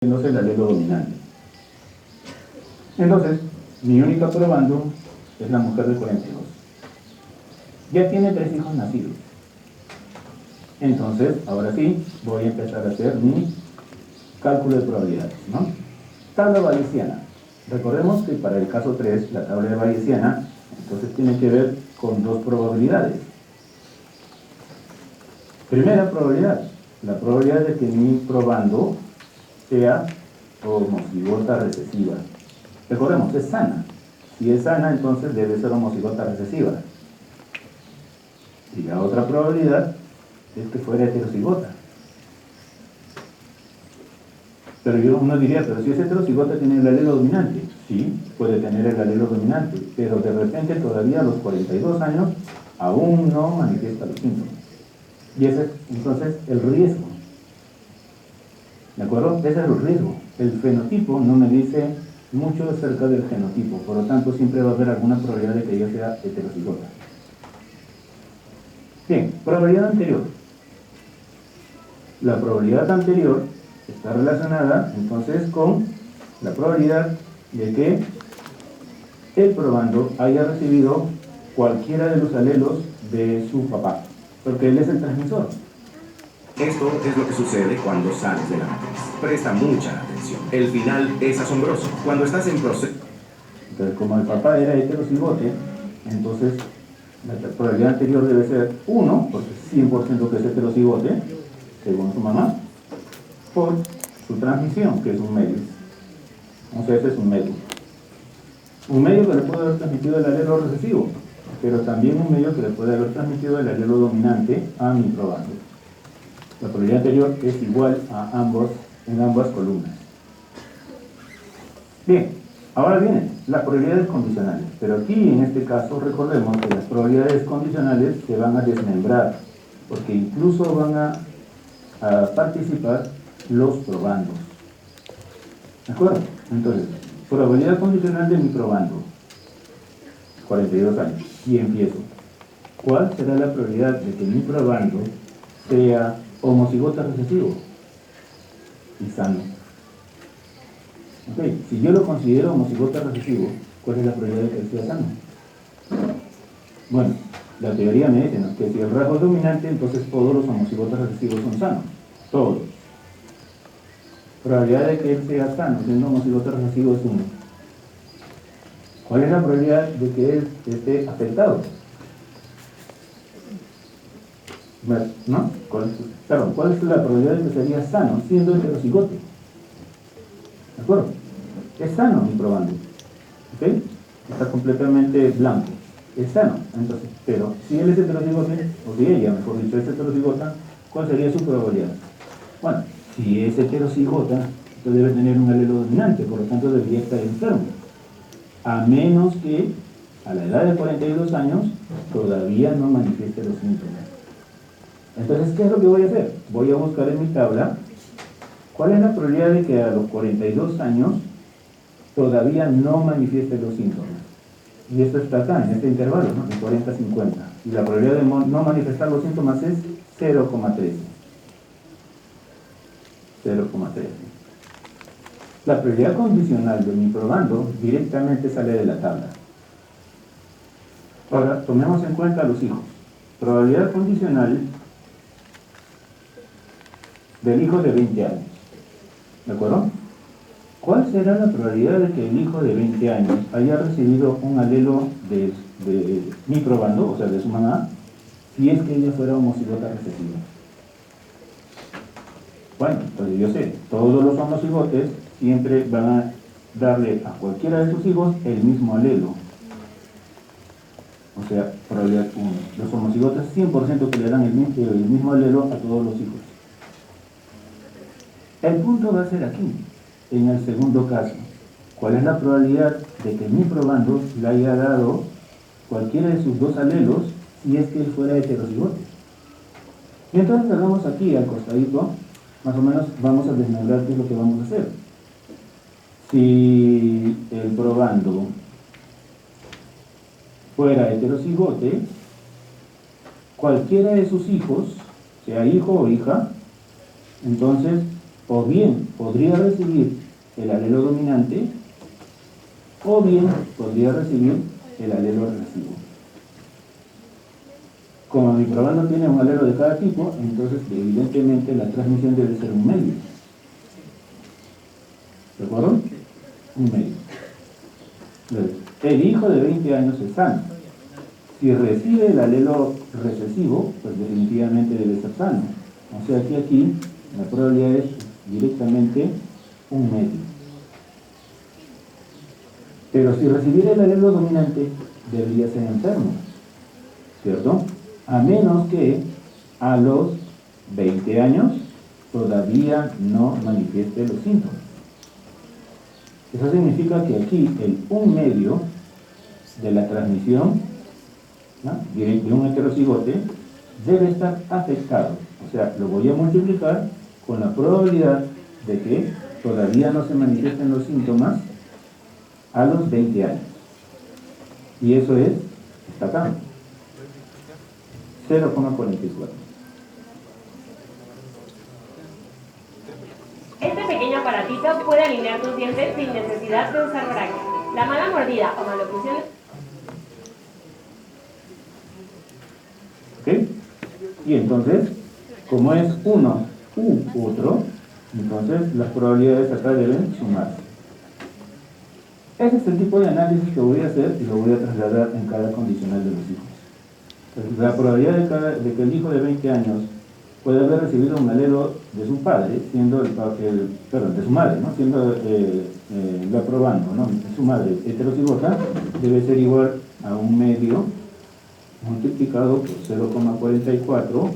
el alelo dominante. Entonces, mi única probando es la mujer de 42. Ya tiene 3 hijos nacidos. Entonces, ahora sí, voy a empezar a hacer mi cálculo de probabilidades, ¿no? Tabla bayesiana. Recordemos que para el caso 3, la tabla bayesiana, entonces tiene que ver con 2 probabilidades. Primera probabilidad, la probabilidad de que mi probando sea homocigota recesiva. Recordemos, es sana. Si es sana, entonces debe ser homocigota recesiva. Y la otra probabilidad es que fuera heterocigota. Pero uno diría, pero si es heterocigota tiene el alelo dominante. Sí, puede tener el alelo dominante, pero de repente todavía a los 42 años aún no manifiesta los síntomas. Y ese es entonces el riesgo. ¿De acuerdo? Ese es el riesgo. El fenotipo no me dice mucho acerca del genotipo, por lo tanto siempre va a haber alguna probabilidad de que ella sea heterocigota. Bien, probabilidad anterior. La probabilidad anterior está relacionada entonces con la probabilidad de que el probando haya recibido cualquiera de los alelos de su papá, porque él es el transmisor. Esto es lo que sucede cuando sales de la matriz. Presta mucha atención. El final es asombroso. Cuando estás en proceso... Entonces, como el papá era heterocigote, entonces la probabilidad anterior debe ser 1, porque es 100% que es heterocigote, según su mamá, por su transmisión, que es un medio. O sea, ese es un medio. Un medio que le puede haber transmitido el alelo recesivo, pero también un medio que le puede haber transmitido el alelo dominante a mi probando. La probabilidad anterior es igual a ambos en ambas columnas. Bien, ahora vienen las probabilidades condicionales, pero aquí en este caso recordemos que las probabilidades condicionales se van a desmembrar, porque incluso van a participar los probandos. ¿De acuerdo? Entonces, probabilidad condicional de mi probando, 42 años, y empiezo. ¿Cuál será la probabilidad de que mi probando sea homocigota recesivo y sano? Ok, si yo lo considero homocigota recesivo, ¿cuál es la probabilidad de que él sea sano? Bueno, la teoría me dice, ¿no?, que si el rasgo es dominante, entonces todos los homocigotas recesivos son sanos. Todos. Probabilidad de que él sea sano siendo homocigota recesivo es 1. ¿Cuál es la probabilidad de que él esté afectado? ¿No? ¿Cuál es la probabilidad de que sería sano siendo heterocigote? ¿De acuerdo? Es sano mi probando. ¿Ok? Está completamente blanco. Es sano. Entonces, pero si él es heterocigote, o si ella, mejor dicho, es heterocigota, ¿cuál sería su probabilidad? Bueno, si es heterocigota, entonces debe tener un alelo dominante, por lo tanto debería estar enfermo. A menos que a la edad de 42 años todavía no manifieste los síntomas. Entonces, ¿qué es lo que voy a hacer? Voy a buscar en mi tabla cuál es la probabilidad de que a los 42 años todavía no manifieste los síntomas. Y esto está acá, en este intervalo, ¿no?, de 40 a 50. Y la probabilidad de no manifestar los síntomas es 0,13. 0,13. La probabilidad condicional de mi probando directamente sale de la tabla. Ahora, tomemos en cuenta a los hijos. Probabilidad condicional del hijo de 20 años. ¿De acuerdo? ¿Cuál será la probabilidad de que el hijo de 20 años haya recibido un alelo de mi probando, o sea, de su mamá, si es que ella fuera homocigota recesiva? Bueno, pues yo sé, todos los homocigotes siempre van a darle a cualquiera de sus hijos el mismo alelo. O sea, probabilidad 1. Los homocigotes 100% que le dan el mismo alelo a todos los hijos. El punto va a ser aquí, en el segundo caso. ¿Cuál es la probabilidad de que mi probando le haya dado cualquiera de sus 2 alelos si es que él fuera heterocigote? Y entonces hagamos aquí al costadito, más o menos vamos a desmembrar qué es lo que vamos a hacer. Si el probando fuera heterocigote, cualquiera de sus hijos, sea hijo o hija, entonces o bien podría recibir el alelo dominante, o bien podría recibir el alelo recesivo. Como mi probando tiene un alelo de cada tipo, entonces evidentemente la transmisión debe ser un medio. ¿De acuerdo? Un medio. Entonces, el hijo de 20 años es sano. Si recibe el alelo recesivo, pues definitivamente debe ser sano. O sea que aquí la probabilidad es directamente un medio. Pero si recibiera el alelo dominante, debería ser enfermo, ¿cierto? A menos que a los 20 años todavía no manifieste los síntomas. Eso significa que aquí el un medio de la transmisión, ¿no?, de un heterocigote debe estar afectado. O sea, lo voy a multiplicar con la probabilidad de que todavía no se manifiesten los síntomas a los 20 años. Y eso es, está acá, 0,44. Este pequeño aparatito puede alinear tus dientes sin necesidad de usar brackets. La mala mordida o maloclusión. ¿Ok? Y entonces, como es uno u otro, entonces las probabilidades acá deben sumarse. Ese es el tipo de análisis que voy a hacer y lo voy a trasladar en cada condicional de los hijos. Entonces, la probabilidad de que el hijo de 20 años puede haber recibido un alelo de su padre, siendo de su madre, ¿no?, siendo la probando, ¿no?, su madre heterocigota, debe ser igual a un medio multiplicado por 0,44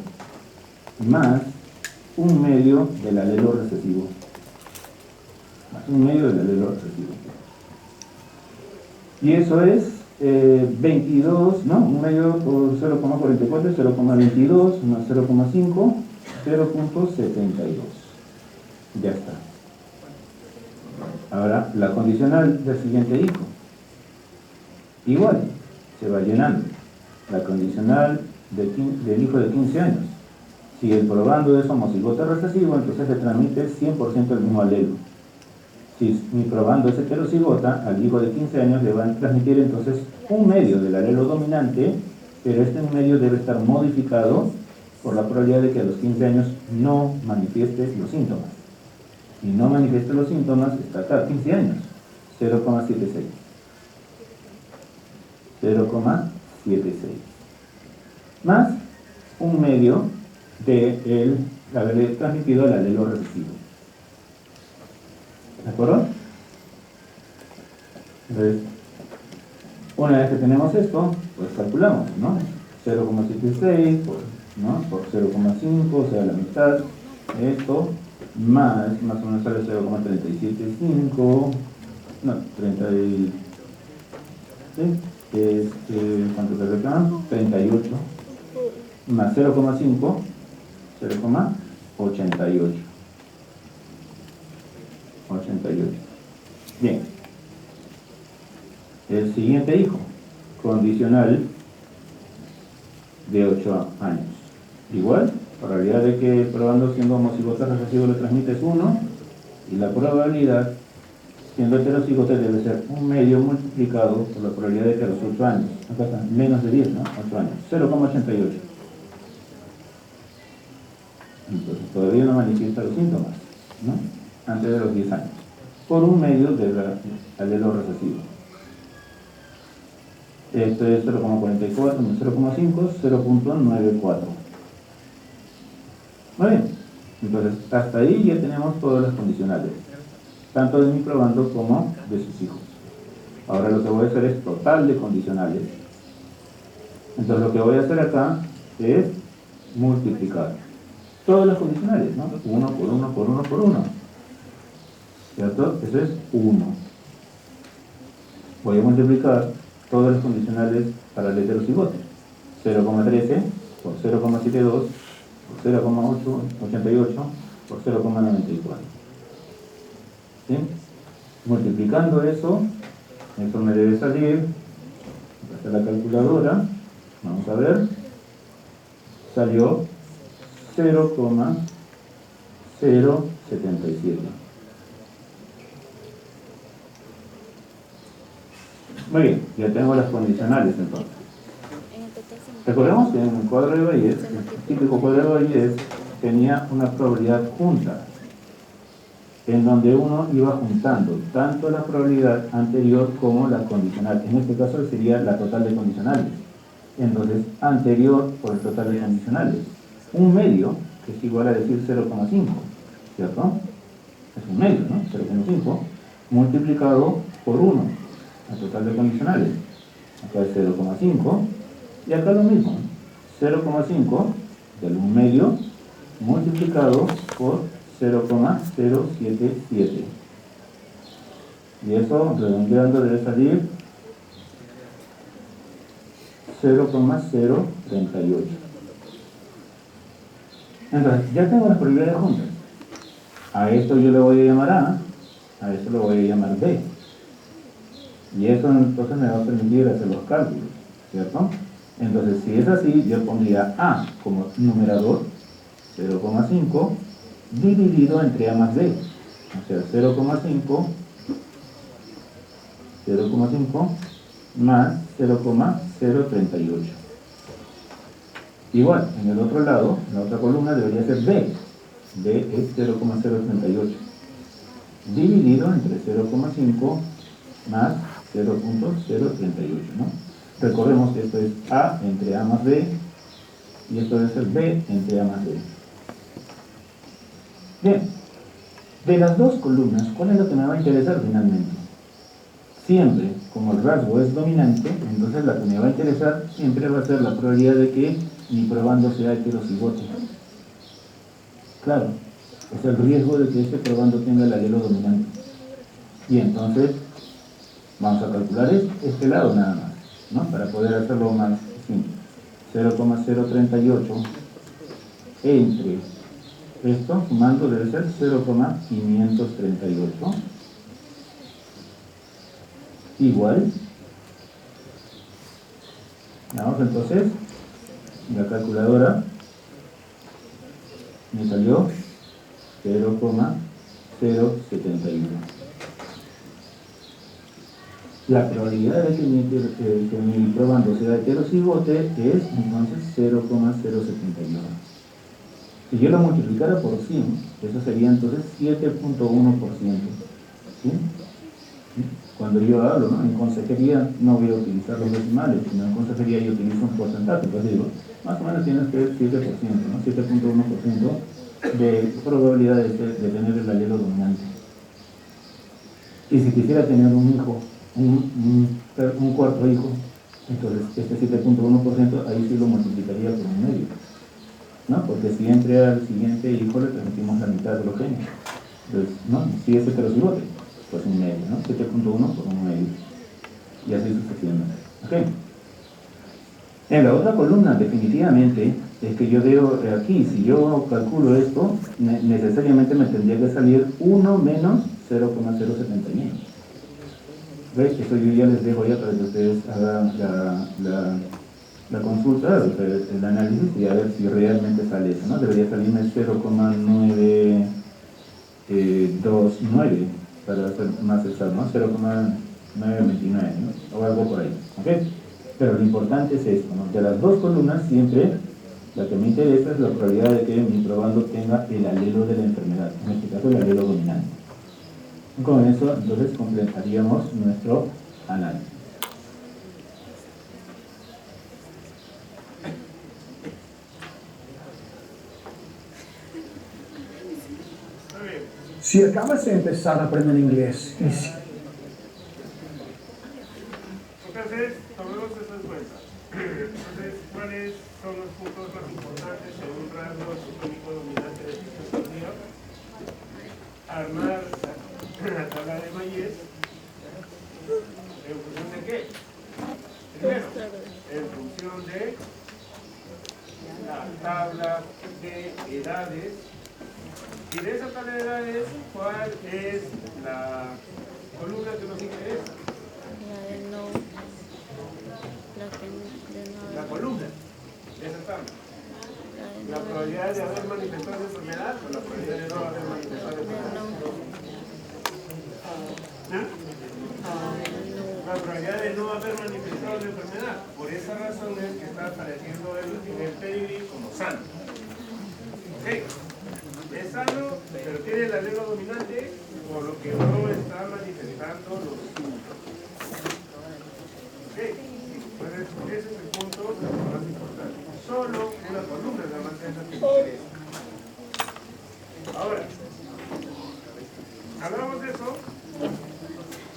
más un medio del alelo recesivo. Más un medio del alelo recesivo. Y eso es 22, ¿no? Un medio por 0,44, 0,22 más 0,5, 0,72. Ya está. Ahora, la condicional del siguiente hijo. Igual, se va llenando. La condicional del hijo de 15 años. Si el probando es homocigote recesivo, entonces se transmite 100% el mismo alelo. Si mi probando es heterocigota, al hijo de 15 años le van a transmitir entonces un medio del alelo dominante, pero este medio debe estar modificado por la probabilidad de que a los 15 años no manifieste los síntomas. Si no manifieste los síntomas, está acá, 15 años, 0,76. 0,76. Más un medio de haberle transmitido el alelo recesivo. ¿De acuerdo? Entonces, una vez que tenemos esto, pues calculamos, ¿no? 0,76 por 0,5, o sea, la mitad, esto, más o menos sale 0,375, no, 30 y... ¿sí? ¿Cuánto sale acá? 38, más 0,5, 0,88. 88. Bien. El siguiente hijo, condicional de 8 años. Igual, probabilidad de que probando siendo homocigote recesivo le transmites 1, y la probabilidad siendo heterocigote debe ser un medio multiplicado por la probabilidad de que a los 8 años, acá está, menos de 10, ¿no? 8 años, 0,88. Entonces todavía no manifiesta los síntomas, ¿no?, antes de los 10 años, por un medio del alelo recesivo. Esto es 0,44 menos 0,5, 0,94. Muy bien, entonces hasta ahí ya tenemos todas las condicionales, tanto de mi probando como de sus hijos. Ahora lo que voy a hacer es total de condicionales. Entonces lo que voy a hacer acá es multiplicar todas las condicionales, ¿no? 1 por 1 por 1 por 1. ¿Cierto? Eso es 1. Voy a multiplicar todas las condicionales para el heterocigote. 0,13 por 0,72 por 0,88 por 0,94. ¿Sí? Multiplicando eso me debe salir, hasta la calculadora, vamos a ver, salió 0,0 77. Muy bien, ya tengo las condicionales entonces. Recordemos que en el cuadro de Bayes, el típico cuadro de Bayes tenía una probabilidad junta, en donde uno iba juntando tanto la probabilidad anterior como la condicional. En este caso sería la total de condicionales. Entonces, anterior por el total de condicionales. Un medio, que es igual a decir 0,5, ¿cierto? Es un medio, ¿no? 0,5 multiplicado por 1, el total de condicionales. Acá es 0,5 y acá lo mismo, 0,5 del 1 medio multiplicado por 0,077. Y eso, redondeando, debe salir 0,038. Entonces, ya tengo las probabilidades juntas. A esto yo le voy a llamar A esto lo voy a llamar B. Y eso entonces me va a permitir hacer los cálculos, ¿cierto? Entonces, si es así, yo pondría A como numerador, 0,5, dividido entre A más B. O sea, 0,5 más 0,038. Igual, en el otro lado, la otra columna debería ser B. B es 0,038. Dividido entre 0,5 más 0,038, ¿no? Recordemos que esto es A entre A más B y esto debe ser B entre A más B. Bien, de las dos columnas, ¿cuál es lo que me va a interesar finalmente? Siempre, como el rasgo es dominante, entonces la que me va a interesar siempre va a ser la probabilidad de que mi probando sea heterocigote. Claro, es el riesgo de que este probando tenga el alelo dominante. Y entonces, vamos a calcular este lado nada más, ¿no? Para poder hacerlo más simple. 0,038 entre esto, sumando, debe ser 0,538. Igual. Vamos entonces, la calculadora me salió 0,071. La probabilidad de que mi probando sea heterocigote es entonces 0,071. Si yo lo multiplicara por 100, eso sería entonces 7.1%. ¿Sí? Cuando yo hablo, ¿no? En consejería no voy a utilizar los decimales, sino en consejería yo utilizo un porcentaje. Entonces digo, más o menos tienes que 7%, ¿no? 7.1% de probabilidad de tener el alelo dominante. Y si quisiera tener un hijo, un cuarto hijo, entonces este 7.1% ahí sí lo multiplicaría por un medio, ¿no? Porque si entre al siguiente hijo le permitimos la mitad de los genes. Entonces, ¿no? Si es heterocigote, pues un medio, ¿no? 7.1 por un medio. Y así sucesivamente. ¿Ok? En la otra columna, definitivamente, es que yo veo aquí, si yo calculo esto, necesariamente me tendría que salir 1 menos 0,071. ¿Ves? Eso yo ya les dejo ya para que ustedes hagan la consulta, el análisis y a ver si realmente sale eso, ¿no? Debería salirme 0,929 para ser más exacto, ¿no? 0,929, ¿no? O algo por ahí, ¿ok? Pero lo importante es esto, ¿no? De las dos columnas siempre la que me interesa es la probabilidad de que mi probando tenga el alelo de la enfermedad, en este caso el alelo dominante. Con eso entonces completaríamos nuestro análisis. Si acabas de empezar a aprender inglés y si... Entonces, tomemos esto en cuenta. Entonces, ¿cuáles son los puntos más importantes en un rasgo sistémico dominante de fisioterapia? Armar la tabla de Bayes. ¿En función de qué? Primero, en función de la tabla de edades. Y de esa tabla de edades, ¿cuál es la columna que nos interesa? La columna de esa tabla. La probabilidad de haber manifestado la enfermedad o la probabilidad de no haber manifestado la va a haber manifestado la enfermedad. Por esa razón es que está apareciendo en el pedigrí como sano. ¿Ok? Es sano, pero tiene el alelo dominante, por lo que no está manifestando los síntomas. ¿Ok? Entonces, ese es el punto más importante. Solo una columna nada más es la que interesa. Ahora, hablamos de eso.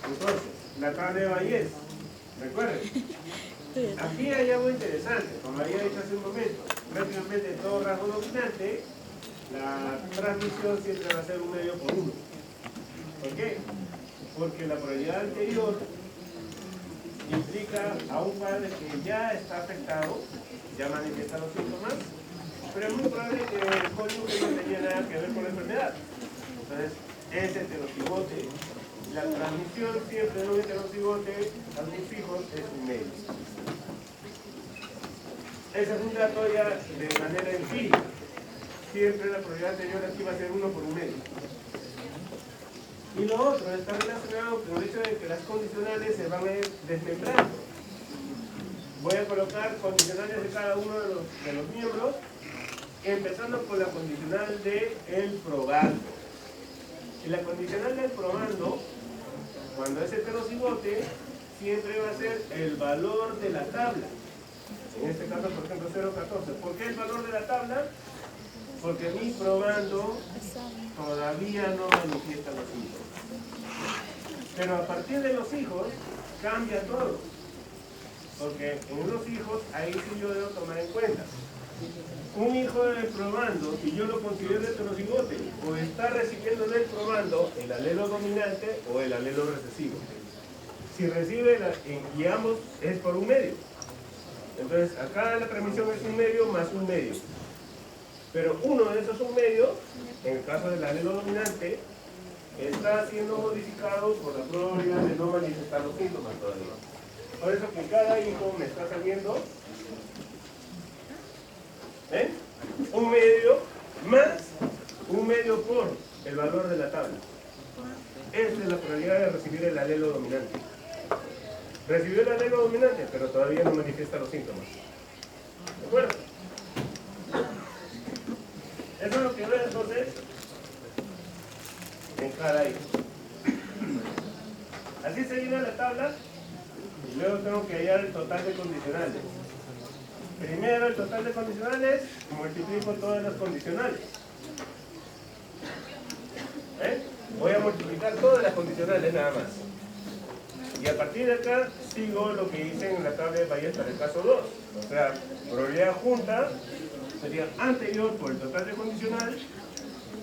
Entonces, la tabla de Bayes. Recuerden, aquí hay algo interesante, como había dicho hace un momento. Prácticamente en todo rasgo dominante, la transmisión siempre va a ser 1 medio por 1. ¿Por qué? Porque la probabilidad anterior implica a un padre que ya está afectado, ya manifiesta los síntomas, pero es muy probable que el cónyuge no tenía nada que ver con la enfermedad. Entonces, es heterocigote. La transmisión siempre de un heterocigote a sus hijos es 1 medio. Ese es un dato ya de manera empírica. Siempre la probabilidad anterior aquí va a ser 1 por 1 medio. Y lo otro está relacionado con el hecho de que las condicionales se van a ir desmembrando. Voy a colocar condicionales de cada uno de los miembros, empezando con la condicional de el probando. Y la condicional del probando, cuando es heterocigote, siempre va a ser el valor de la tabla. En este caso, por ejemplo, 0,14. ¿Por qué el valor de la tabla? Porque mi probando todavía no manifiesta los síntomas. Pero a partir de los hijos, cambia todo. Porque en unos hijos, ahí sí yo debo tomar en cuenta. Un hijo del probando, si yo lo considero heterocigote, o está recibiendo del probando el alelo dominante o el alelo recesivo. Si recibe, y ambos es por 1 medio. Entonces, acá la transmisión es 1 medio más 1 medio. Pero uno de esos 1 medio, en el caso del alelo dominante, está siendo modificado por la probabilidad de no manifestar los síntomas todavía. Por eso que cada hijo me está saliendo 1 medio más 1 medio por el valor de la tabla. Esa es la probabilidad de recibir el alelo dominante. Recibió el alelo dominante, pero todavía no manifiesta los síntomas. ¿De acuerdo? Eso es lo que veo entonces en cada hijo. Así se llena la tabla y luego tengo que hallar el total de condicionales. Primero el total de condicionales, multiplico todas las condicionales. Voy a multiplicar todas las condicionales nada más. Y a partir de acá sigo lo que hice en la tabla de Bayes para el caso 2. O sea, probabilidad junta sería anterior por el total de condicional.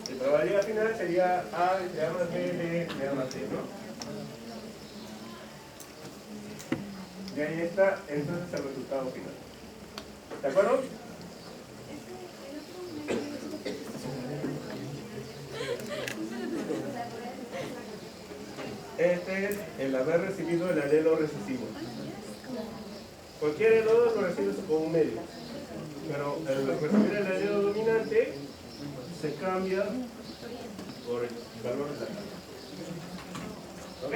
Y probabilidad final sería A entre A más B, B entre A más C, ¿no? Y ahí está entonces el resultado final. ¿De acuerdo? Este es el haber recibido el alelo recesivo. Cualquiera de los dos lo recibes con 1 medio. Pero el recibir el alelo dominante se cambia por el valor de la tabla. ¿Ok?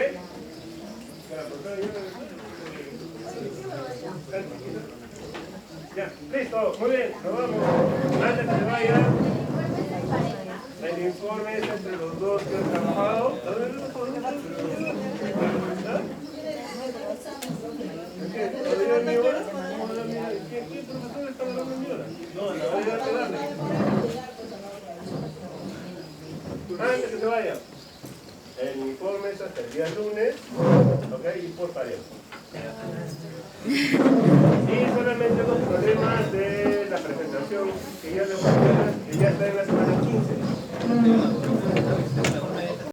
Ya, listo, muy bien, nos vamos. Antes que se vaya, el informe es entre los dos que han trabajado. ¿Qué profesor está hablando en mi hora? No, la voy a darle. Antes que se vaya, el informe es hasta el día lunes, ok, y por parejo. Y solamente los problemas de la presentación que ya les voy a dar, que ya está en la semana 15.